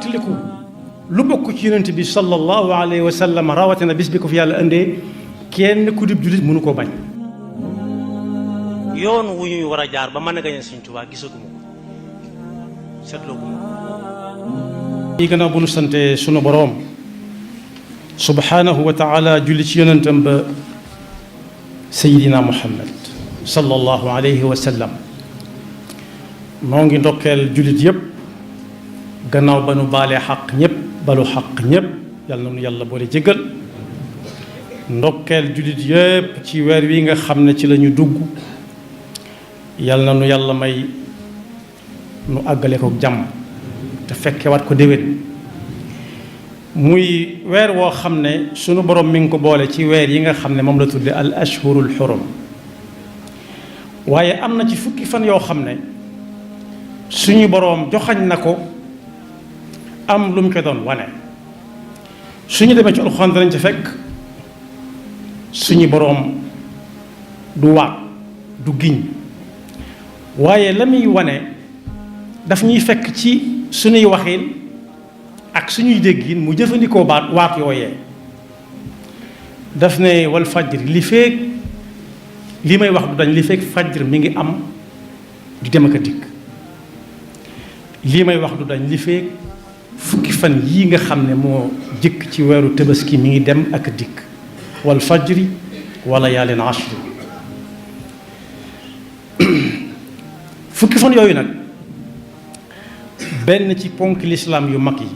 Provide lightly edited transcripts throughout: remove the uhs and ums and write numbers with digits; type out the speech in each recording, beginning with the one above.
tiliku lu bokk ci yonent bi sallallahu alayhi wa sallam rawatina bis bi ko fi yàlla indee kenn ku dib jullit mënu koo bañ. yoon wu ñuy war a jaar ba mën a gañe Sëriñ Tuubaa gisaguma ko seetlooguma ko. yi gannaaw bu nu sante sunu boroom subhanahu wa taala julli ci yonentam ba sayidina muhammad sallallahu alayhi wa sallam noo ngi ndokkeel jullit yépp gannaaw ba nu baalee xaq ñépp balu xaq ñépp yàlla na nu yàlla boole jéggal ndokkeel jullit yépp ci weer wi nga xam ne ci la ñu dugg yàlla na nu yàlla may nu àggale ko jàmm te fekke wat ko déwén muy weer woo xam ne sunu borom mi ngi ko boole ci weer yi nga xam ne moom la tudde al ashhurul xurum waaye am na ci fukki fan yoo xam ne suñu boroom joxañ na ko am lu mu ko doon wane suñu demee ci alxuraan danañ ci fekk suñu boroom du waat du giñ waaye la muy wane daf ñuy fekk ci suñuy waxin ak suñuy déggin mu jëfandikoo waat yooyee daf ne wal fajr li feek li may wax du dañ li feek fajr mi ngi am di dem ak a dikk lii may wax du dañ li feek fukki fan yii nga xam ne moo jëkk ci weeru tabaski mi ngi dem ak a dikk wal fajri wala yaalin ashri fukki fan yooyu nag benn ci ponk lislaam yu mag yi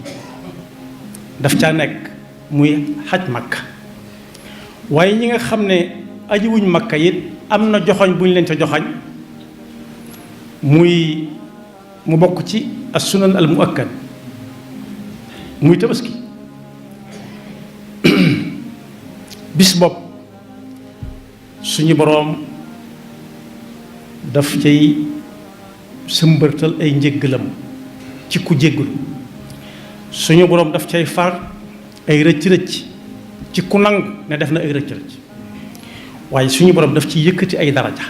daf caa nekk muy xaj makka waaye ñi nga xam ne ajiwuñ makka it am na joxoñ bu ñu leen ca joxañ mu bokk ci as sunan al muakkad muy tabaski bis bopp suñu boroom daf cay sëmbërtal ay njéggalam ci ku jéggulu suñu boroom daf cay far ay rëcc-rëcc ci ku nangu ne def na ay rëcc-rëcc waaye suñu boroom daf ci yëkkati ay daraja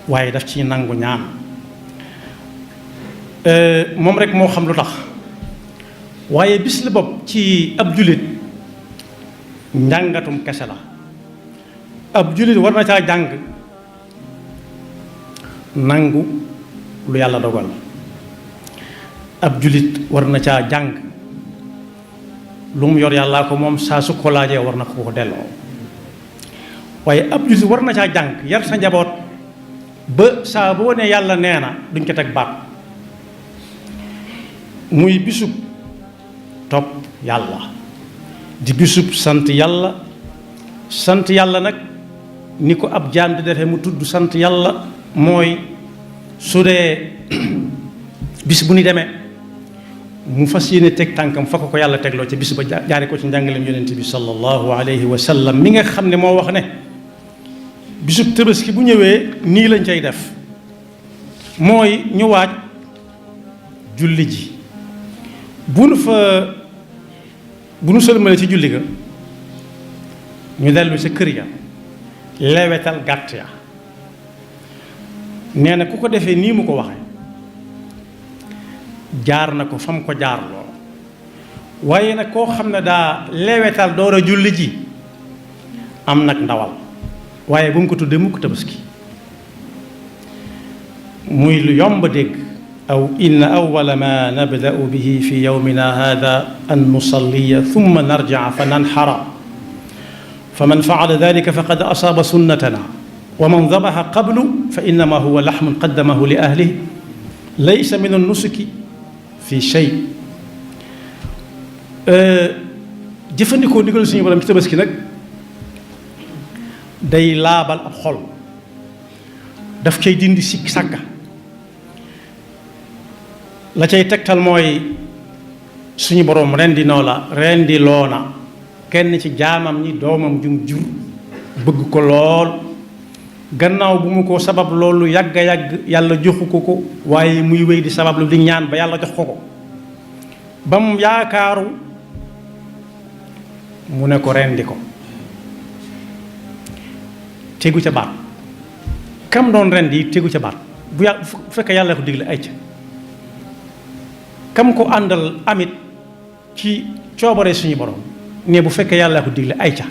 waaye daf ciy nangu ñaan moom rek moo xam lu tax waaye bis la bopp ci ab jullit njàngatum kese la ab jullit war na caa jàng nangu lu yàlla dogal ab jullit war na caa jàng lu mu yor yàllaa ko moom saa su ko laajee war na ko delloo waaye ab jullit war na caa jàng yar sa njaboot ba saa boo ne yàlla nee na duñ ko teg baat muy bisub topp yàlla di bisub sant yàlla nag ni ko ab jaam di defee mu tudd sant yàlla mooy su dee bis bu ni demee mu fas yéene teg tànkam fa ko yàlla tegloo ca bis ba jaare ko ci njàngaleem yonent bi sallallahu alayhi wa sallam mi nga xam ne moo wax ne bisub tabaski bu ñëwee nii lañ cay def mooy ñu waaj julli ji bu nu sëlmale ci julli ga ñu dellu sa kër ya lewetal gàtt ya nee na ku ko defee nii mu ko waxe jaar na ko fam ko jaarloo waaye nag koo xam ne daa lewetal door a julli ji am nag ndawal waaye bu mu ko tuddee mukk tabaski muy lu yomb dégg aw inna awwala ma nabda'u bihi fi yawmina hada an nusalliya thumma narji'a fa nanxara fa man fa'ala dhalika faqad asaaba sunnatana wa man dabaxa qablu fa innama huwa laxmun qaddamahu li ahlihi laysa min an-nusuki fi shay jëfandikoo ndigal suñu borom ci tabaski nag day laabal ab xol daf cay dindi sikk sàkka la cay tegtal mooy suñu borom rendi loona kenn ci jaamam ñi doomam jum jur bëgg ko lool gannaaw bu mu ko sabab loolu yàgg yàlla joxu ko waaye muy wéy di sabab lu di ñaan ba yàlla jox ko ba mu yaakaaru mu ne ko rendi ko tegu ca baat kam doon rendi tegu ca baat bu fekkee yàlla ko digle ay ca kam ko àndal amit ci coobare suñu borom ne bu fekkee yàlla ko digle ay ca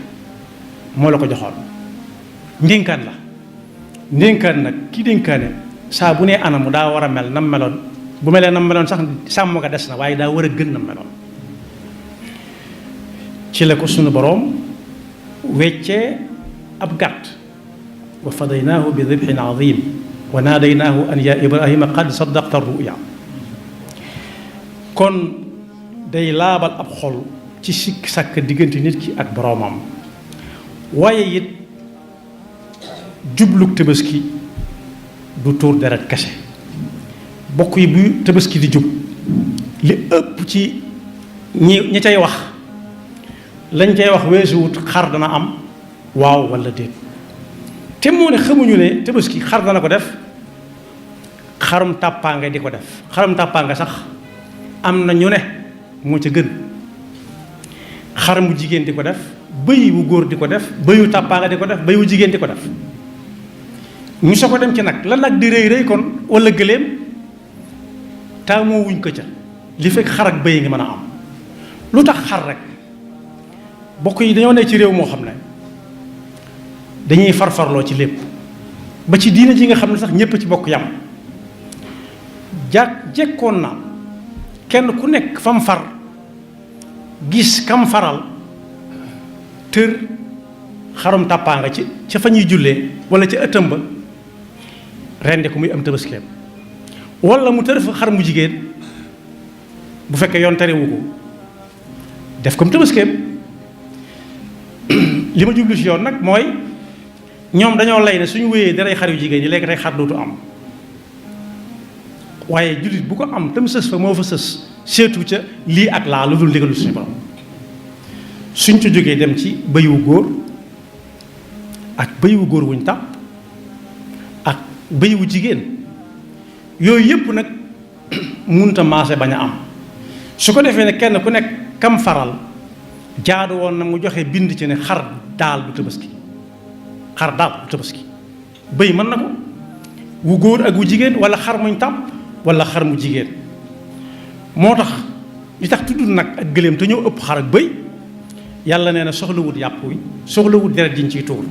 moo la ko joxoon ndénkaan la ndénkaan nag ki dénkaane saa bu nee anamu daa war a mel nam meloon bu melee nam meloon sax sàmm nga des na waaye daa war a gën nam meloon ci la ko suñu borom weccee ab gàtt wa fadaynaahu bi dibhin azim wa naadaynaahu an ya ibrahima qad saddaqta ruya kon day laabal ab xol ci sikk sàkk diggante nit ki ak boroomam waaye it jubluk tabaski du tuur deret kese bokk yi bu tabaski di jub li ëpp ci ñi cay wax lañ cay wax weesuwut xar dana am waaw walla déet te moo ne xamuñu ne tabaski xar dana ko def xarum tàppaanga di ko def xarum tàppaanga sax am na ñu ne moo ca gën xar mu jigéen di ko def bëy wu góor di ko def bëyu tàppaanga di ko def bëy wu jigéen di ko def ñu soo ko dem ci nag la nag di rëy rëy kon walla gëléem taamoo wuñ ko ca li fekk xar ak bëy nga mën a am lu tax xar rek bokk yi dañoo ne ci réew moo xam ne dañuy farfarloo ci lépp ba ci diine ji nga xam ne sax ñépp ci bokk yam jekkoon na kenn ku nekk fam far gis kam faral tër xarum tàppaanga ci ca fa ñuy jullee walla ca ëttam ba rendi ko muy am tabaskeem walla mu tër fa xar mu jigéen bu fekkee yoon terewu ko def ko mu tabaskeem li ma jublu ci yoon nag mooy ñoom dañoo lay ne suñu wéyee daray xar yu jigéen yi léegi tey xar dootu am waaye jullit bu ko am tam sës fa moo fa sës seetu ca lii ak laa lu dul ndigalu suñu borom suñ ca jógee dem ci bëy wu góor ak bëy wu góor wuñ tàpp ak bëy wu jigéen yooyu yëpp nag munta maase bañ a am su ko defee ne kenn ku nekk kam faral jaadu woon na mu joxe bind ci ne xar daal du tabaski xar daal du tabaski bëy mën na ko wu góor ak wu jigéen walla xar muñ tàpp walla xar mu jigéen moo tax li tax tudd nag ak gëléem te ñoo ëpp xar ak bëy yàlla nee na soxlawut yàpp wi soxlawut deret jiñ ciy tuur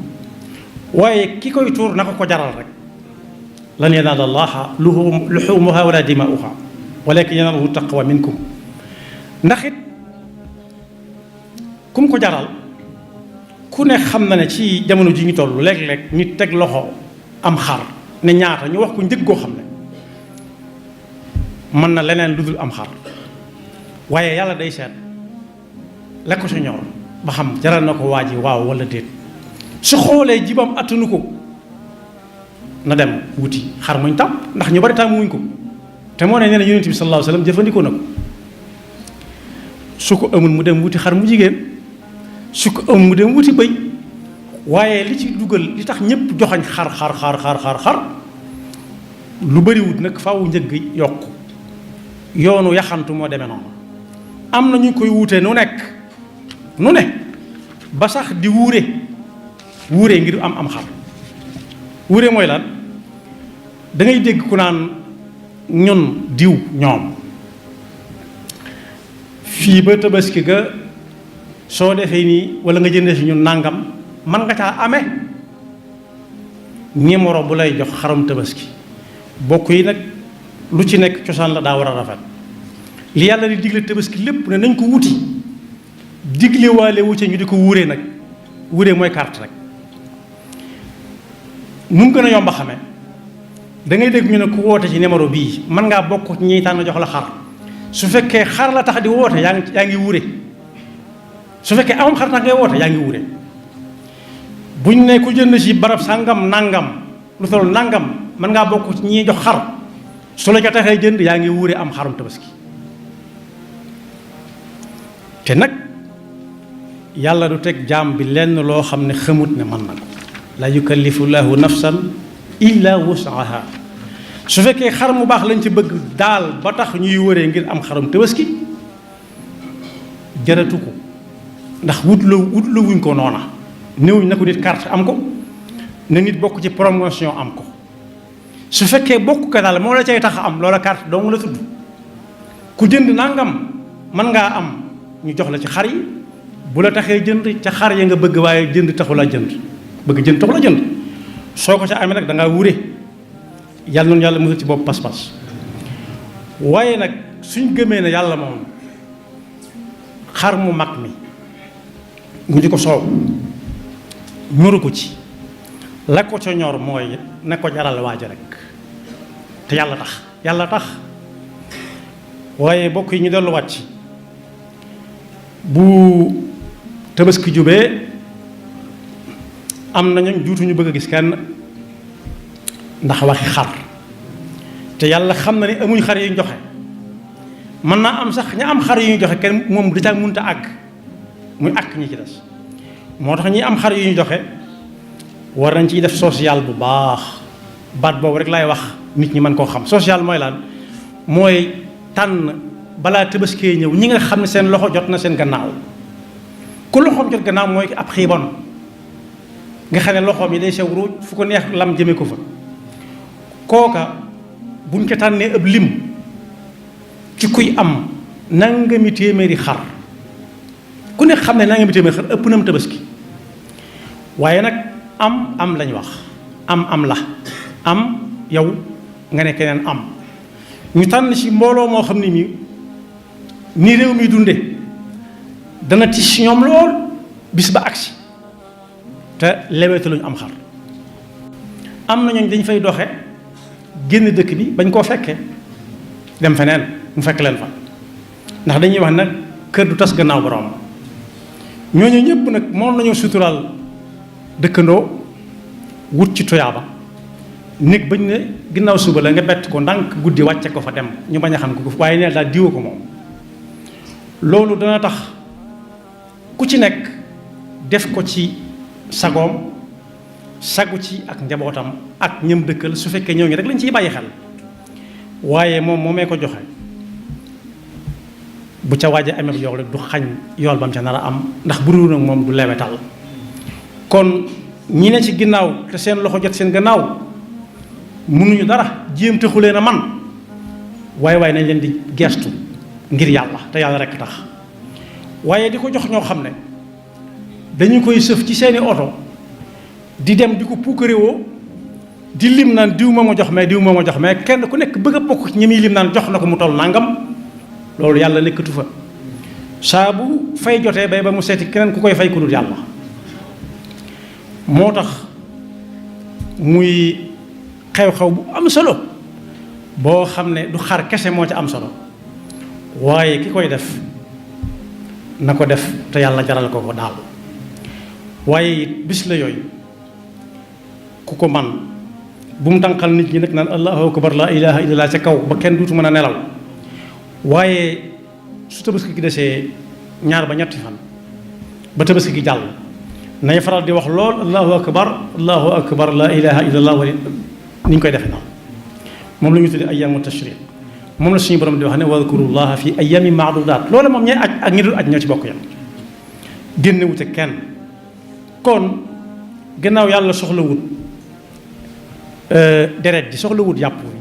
waaye ki koy tuur na ko jaral rek lan yanaala llaaha luhuumuhaa wala dimaa'uhaa walaakin yanaaluhu taqwa minkum ndax it kum ko jaral ku ne xam na ne ci jamono ji ñu toll léeg-léeg nit teg loxo am xar ne ñaata ñu wax ko njëg goo xam ne mën na leneen lu dul am xar waaye yàlla day seet la ko sa ñor ba xam jaral na ko waa ji waaw walla déet su xoolee jibam attanu ko na dem wuti xar muñ tàpp ndax ñu bari tàmm wuñ ko te moo ne nee na yonent bi sallallahu alayhi wasallam jëfandikoo na ko su ko amul mu dem wuti xar mu jigéen su ko amul mu dem wuti bëy waaye li ci dugal li tax ñëpp joxañ xar lu bariwut nag faaw njëgg yokk yoonu yaxantu moo demee noonu am na ñu koy wuute nu ne ba sax di wuure ngir am xar wuure mooy lan da ngay dégg ku naan ñun diw ñoom fii ba tabaski ga soo defee nii walla nga jëndee si ñun nàngam man nga caa amee numéro bu lay jox xarum tabaski bokk yi nag lu ci nekk cosaan la daa war a rafet li yàlla di digle tabaski lépp ne nañ ko wuti digle waale wucce ñu di ko wuuree nag wuuree mooy carte rek nu mu gën a yomb a xamee da ngay dégg ñu ne ku woote ci numéro bii mën ngaa bokk ci ñiy tànn jox la xar su fekkee xar la tax di woote yaa ngi wuure su fekkee amam xar tax ngay woote yaa ngi wuure buñ ne ku jënd ci barab sàngam nangam lu toll nangam mën ngaa bokk ci ñiy jox xar su la ko taxee jënd yaa ngi wuure am xarum tabaski te nag yàlla du teg jaam bi lenn loo xam ne xamut ne mën na ko la yukallifu llaahu nafsan illa wusaha su fekkee xar mu baax lañ ci bëgg daal ba tax ñuy wëree ngir am xarum tabaski jaratu ko ndax wutloo wuñ ko noona néewuñ na ko nit carte am ko na nit bokk ci promotion am ko su fekkee bokk ko daal moo la cay tax am loola carte dong la tudd ku jënd nangam mën ngaa am ñu jox la ci xar yi bu la taxee jënd ca xar ya nga bëgg waaye jënd taxu la jënd bëgg jënd taxu la jënd soo ko ca amee nag da ngaa wure yàlla noonu yàlla musal ci bopp pas-pas waaye nag suñ gëmee ne yàlla moom xar mu mag mi ñu di ko soow ñoru ko ci la ko ca ñor mooy ne ko jaral waaja rek te yàlla tax waaye bokk yi ñu delluwaat ci bu tabaski jubee am nañu juutuñu bëgg a gis kenn ndax waxi xar te yàlla xam na ni amuñ xar yu ñu joxe mën naa am sax ña am xar yu ñu joxe kenn moom da caa mënta àgg muy àgg ñi ci des moo tax ñi am xar yu ñu joxe war nañ ciy def social bu baax baat boobu rek laay wax nit ñi mën koo xam social mooy lan mooy tànn balaa tabaskee ñëw ñi nga xam ne seen loxo jot na seen gannaaw ku loxoom jot gannaaw mooy ab xiibon nga xam ne loxoom yi day sew ruuj fu ko neex lam jëme ko fa kooka buñ ko tànnee ab lim ci kuy am nangami téeméeri xar ku ne xam ne nangami téeméeri xar ëpp na mu tabaski waaye nag am lañ wax am la am yow nga ne keneen am ñu tànn ci mbooloo moo xam ne ni réew mi dunde dana tis ñoom lool bis ba agsi te lewetaluñu am xar am na ñooñ dañ fay doxe génn dëkk bi bañ koo fekkee dem feneen mu fekk leen fa ndax dañuy wax nag kër du tas gannaaw borom ñooñu ñëpp nag moom nañoo suturaal dëkkandoo wut ci tuyaaba néeg bañ ne ginnaaw suba la nga bett ko ndànk guddi wàcce ko fa dem ñu bañ a xam ko waaye neen daal diwa ko moom loolu dana tax ku ci nekk def ko ci sagoom sagu ci ak njabootam ak ñëm dëkkal su fekkee ñëw ñi rek lañ ciy bàyyi xel waaye moom moomee ko joxe bu ca waaje amee yool rek du xañ yool bam ca nar a am ndax bu dul nag moom du lewetal kon ñi ne ci ginnaaw te seen loxo jot seen gannaaw mënuñu dara jéem taxu leen a man waaye nañ leen di gestu ngir yàlla te yàlla rek tax waaye di ko jox ñoo xam ne dañu koy sëf ci seeni oto di dem di ko puukarewoo di lim naan diw moo ma jox mais kenn ku nekk bëgg a bokk ñi muy lim naan jox na ko mu toll nangam loolu yàlla nekkatu fa saa bu fay jotee bay ba mu seeti keneen ku koy fay ku dul yàlla moo tax muy xew-xew bu am solo boo xam ne du xar kese moo ca am solo waaye ki koy def na ko def te yàlla jaral ko ko daal waaye bis la yooyu ku ko man bu mu tànqal nit ñi nag naan allahu akbar la ilaha illallah ca kaw ba kenn duutu mën a nelaw waaye su tabaski gi desee ñaar ba ñetti fan ba tabaski gi jàll nay faral di wax lool allahu akbar la ilaha illallah wala ni ñu koy defe noonu moom la ñu tuddee ayyamu tashriq moom la suñu borom di wax ne wadkurullaha fi ayyami maadudaat loolu moom ñooy aj ak ñi dul aj ñoo ci bokk yam génne wute kenn kon gannaaw yàlla soxla wut deret ji soxla wut yàpp wi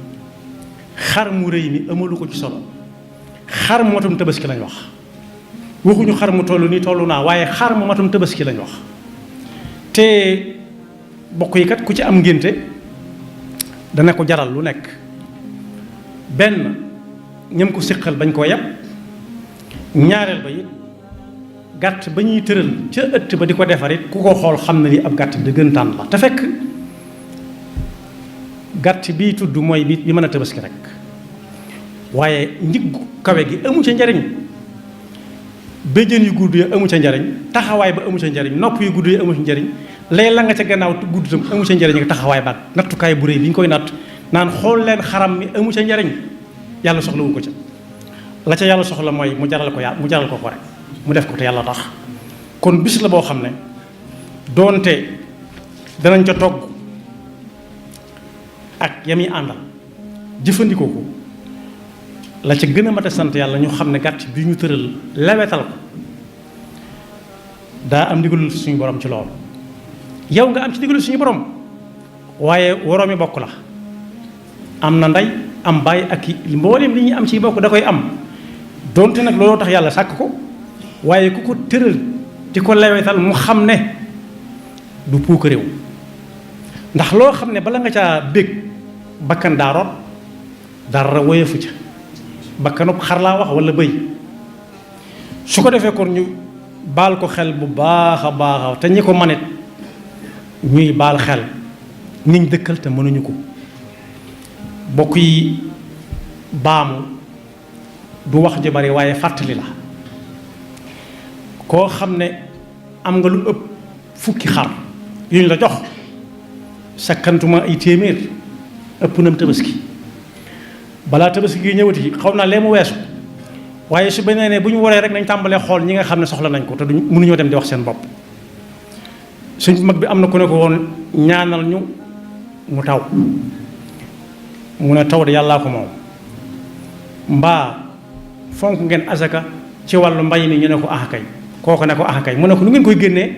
xar mu rëy mi amalu ko ci solo xar mu matum tabaski lañ wax waxuñu xar mu toll nii toll naa waaye xar mu matum tabaski lañ wax te bokk yi kat ku ci am ngénte dana ko jaral lu nekk benn ñam ko siqal bañ koo yab ñaareel ba it gàtt ba ñuy tëral ca ëtt ba di ko defar it ku ko xool xam na ni ab gàtt dëggantaan la te fekk gàtt bii tudd mooy bi mën a tabaski rek waaye njëggu kawe gi amu ca njariñ béjjën yu gudd yi amu ca njariñ taxawaay ba amu ca njariñ nopp yu gudd yi amu ca njariñ lay la nga ca gannaaw gudd tam amu ca njariñ taxawaay baat nattukaay bu rëy bi ñu koy natt naan xool leen xaram mi amu ca njariñ yàlla soxlawu ko ca la ca yàlla soxla mooy mu jaral ko ko rek mu def ko te yàlla tax kon bis la boo xam ne doonte danañ ca togg ak yami àndal jëfandikoo ko la ca gën a mat a sant yàlla ñu xam ne gàtt bi ñu tëral lewetal ko daa am ndigalul suñu borom ci loolu yow nga am ci ndigalul suñu borom waaye woroomi bokk la am na ndey am baay ak i mboolem li ñuy am ci bokk da koy am donte nag looloo tax yàlla sàkk ko waaye ku ko tëral di ko lewetal mu xam ne du puuk réew ndax loo xam ne bala nga caa bég bakkan daa rot dara woyefu ca bakkanub xar laa wax wala bëy su ko defee kon ñu baal ko xel bu baax a baax te ñi ko manit ñuy baal xel niñ dëkkal te mënuñu ko bokk yi baamu du wax ji bari waaye fàttali la koo xam ne am nga lu ëpp fukki xar yu ñu la jox sakkantuma ay téeméer ëpp nam tabaski balaa tabaski gi ñëwati xaw naa lee mu weesu waaye su benee ne bu ñu waree rek nañ tàmbalee xool ñi nga xam ne soxla nañ ko te duñ mënuñoo dem di wax seen bopp suñ mag bi am na ku ne ko woon ñaanal ñu mu taw mu ne taw de yàllaa ko moom mbaa fonk ngeen asaka ci wàllu mbay mi ñu ne ko kay kooku ne ko kay mu ne ko nu ngeen koy génnee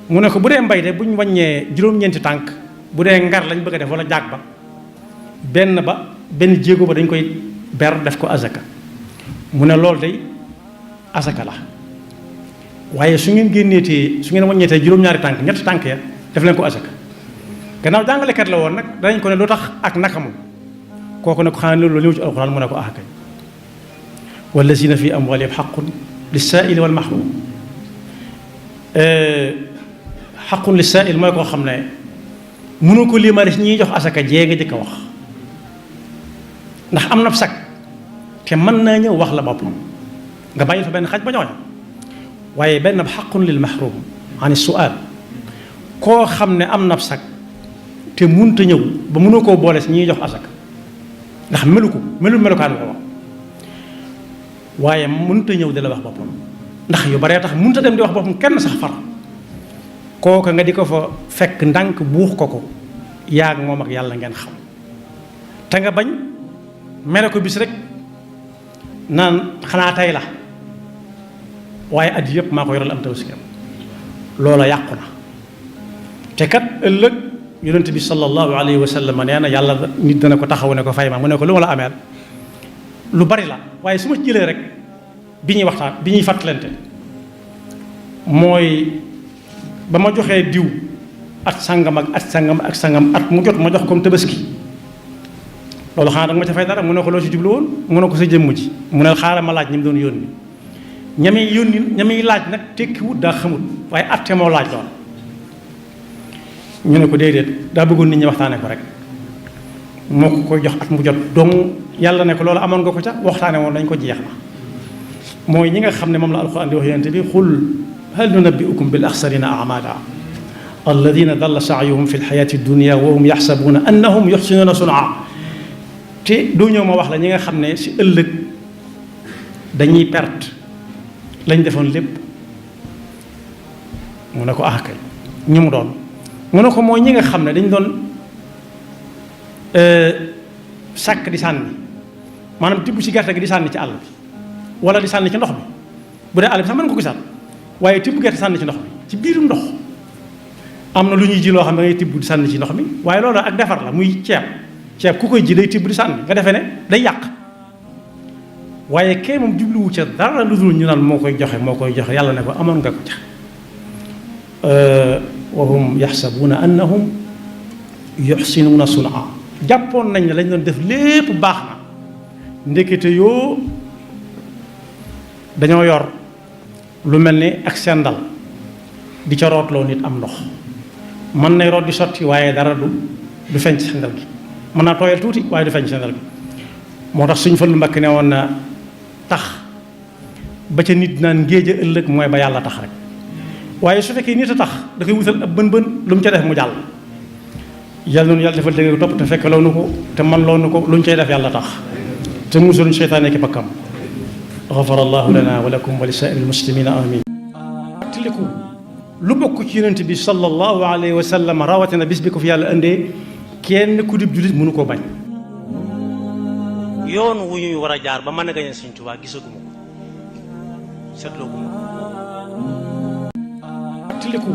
mu ne ko bu dee mbay de bu ñu wàññee juróom-ñeenti tànk bu dee ngar lañ bëgg a def wala jaag ba benn jéego ba dañ koy ber def ko asaka mu ne loolu day asaka la waaye su ngeen génneetee su ngeen wàññeetee juróom-ñaari tànk ñetti tànk ya def leen ko asaka gannaaw jàngalekat la woon nag danañ ko ne lu tax ak naka moom kooku ne ko xanaa loolu ñëw ci alxuraan mu ne ko kay wallazina fi amwalihim xaqun lissaa'ili wal mahrum xaqun lissaa'il mooy koo xam ne mënu ko limaale si ñuy jox asaka jee nga jëkk a wax ndax am na sag te mën naa ñëw wax la boppam nga bàyyi fa benn xaj ba ñooña waaye benn xaqun lil mahrum ani su'aal koo xam ne am na sag te mënut a ñëw ba mënoo koo boole si ñuy jox asaka ndax melukaan ko wax waaye mënut a ñëw di la wax boppam ndax yu baree tax mënut a dem di wax boppam kenn sax far kooka nga di ko fa fekk ndànk buux ko yaag moom ak yàlla ngeen xam te nga bañ mere ko bis rek naan xanaa tey la waaye at yëpp maa ko yoral am tabaskiyam loola yàqu na te kat ëllëg yonent bi sallallahu alayhi wa sallam nee na yàlla nit dana ko taxaw ne ko fay ma mu ne ko lu ma la ameel lu bari la waaye su ma jëlee rek bi ñuy waxtaan bi ñuy fàttalante mooy ba ma joxee diw at sangam at mu jot ma jox comme tabaski loolu xanaa danga ma ca fay dara mu ne ko loo ci jublu woon mu ne ko sa jëmm ji mu ne xaaral ma laaj ñi mu doon yónni ñami laaj nag tekkiwut daa xamut waaye atte moo laaj lool ñu ne ko déedéet daa bëggoon nit ñi waxtaane ko rek moo ko koy jox at mu jot dong yàlla ne ko loolu amoon nga ko ca waxtaane woon dañ ko jeex na mooy ñi nga xam ne moom la alxuraan di wax yonent bi xul hal nunabbi'ukum bil axsarina a'maala alladina dalla sa'yuhum fi lxayaati dunia wa hum yaxsabuuna annahum yuxsinuuna sun'a te doo ñëw ma wax la ñi nga xam ne si ëllëg dañuy perte lañ defoon lépp mu ne ko kay ñu mu doon mu ne ko mooy ñi nga xam ne dañ doon sàkk di sànni maanaam tibb ci gerte gi di sànni ci àll bi wala di sànni ci ndox bi bu dee àll bi sax mën nga ko gisaat waaye tibb gerte sànni ci ndox bi ci biirum ndox am na lu ñuy ji loo xam ne ngay tibb di sànni ci ndox mi waaye loolu ak defar la muy ceeb ku koy ji day tibb di sànni nga defee ne day yàq waaye kee moom jubluwu ca dara lu dul ñu naan moo koy joxe yàlla ne ko amoon nga ko ca wa hum yaxsabuuna annahum yuxsinuuna sun'a jàppoon nañ ne lañ doon def lépp baax na ndekete yoo dañoo yor lu mel ni ak sendal di ca rootloo nit am ndox mën nay root di sotti waaye dara du feeñ ci sendal gi mën naa tooyal tuuti waaye du feeñ ci sendal gi moo tax suñ fa lu mbakk ne woon na tax ba ca nit naan géej a ëllëg mooy ba yàlla tax rek waaye su fekkee nit a tax da koy wutal ab bën lu mu ca def mu jàll yàlla noonu yàlla defal dégg topp te fekk loonu ko te man loonu ko lu ñu cay def yàlla tax te musaluñ seytaane ki bakkam gafara allahu lana wa lakum wa li saa'iri almuslimina amin tiliku lu bokk ci yonent bi sallallahu alayhi wa sallam rawatina bis bi ko fi yàlla indee kenn ku dib jullit mënu koo bañ yoon wu ñuy war a jaar ba mën a gañe Sëñ Tuubaa gisaguma ko seetlooguma ko tiliku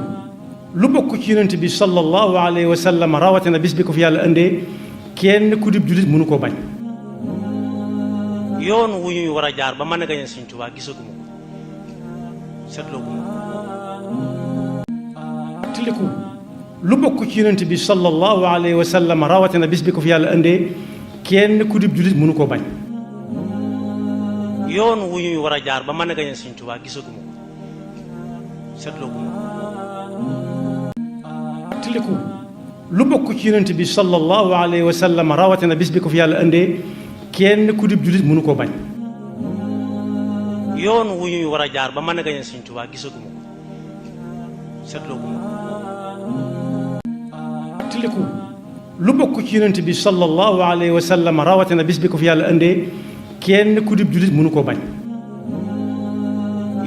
lu bokk ci yonent bi sallallahu alayhi wa sallam rawatina bis bi ko fi yàlla indee kenn ku dib jullit mënu koo bañ yoon wu ñuy war a jaar ba mën a gañe Sëriñ Tuubaa gisaguma ko seetlooguma ko. tiliku lu bokk ci yonent bi sallallahu alayhi wa sallam rawatina bis bi ko fi yàlla indee kenn ku dib jullit mënu koo bañ. yoon wu ñuy war a jaar ba mën a gañe Sëriñ Tuubaa gisaguma ko seetlooguma ko. tiliku lu bokk ci yonent bi sallallahu alayhi wa sallam rawatina bis bi ko fi yàlla indee kenn ku dib jullit mënu koo bañ. yoon wu ñuy war a jaar ba mën a gañe Sëriñ Tuubaa gisaguma ko seetlooguma ko. tiliku lu bokk ci yonent bi sallallahu alayhi wa sallam rawatina bis bi ko fi yàlla indee kenn ku dib jullit mënu koo bañ.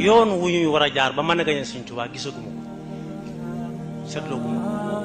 yoon wu ñuy war a jaar ba mën a gañe Sëriñ Tuubaa gisaguma ko seetlooguma ko.